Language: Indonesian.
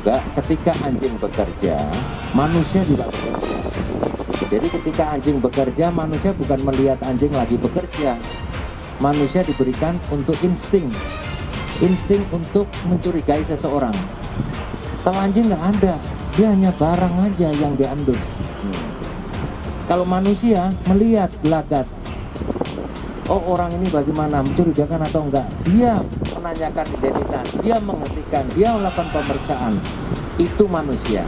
juga ketika anjing bekerja, manusia juga bekerja. Jadi ketika anjing bekerja, manusia bukan melihat anjing lagi bekerja. Manusia diberikan untuk insting untuk mencurigai seseorang. Kalau anjing nggak ada, dia hanya barang aja yang diendus. Kalau manusia melihat gelagat, oh orang ini bagaimana, mencurigakan atau enggak, dia menanyakan identitas, dia menghentikan, dia melakukan pemeriksaan. Itu manusia.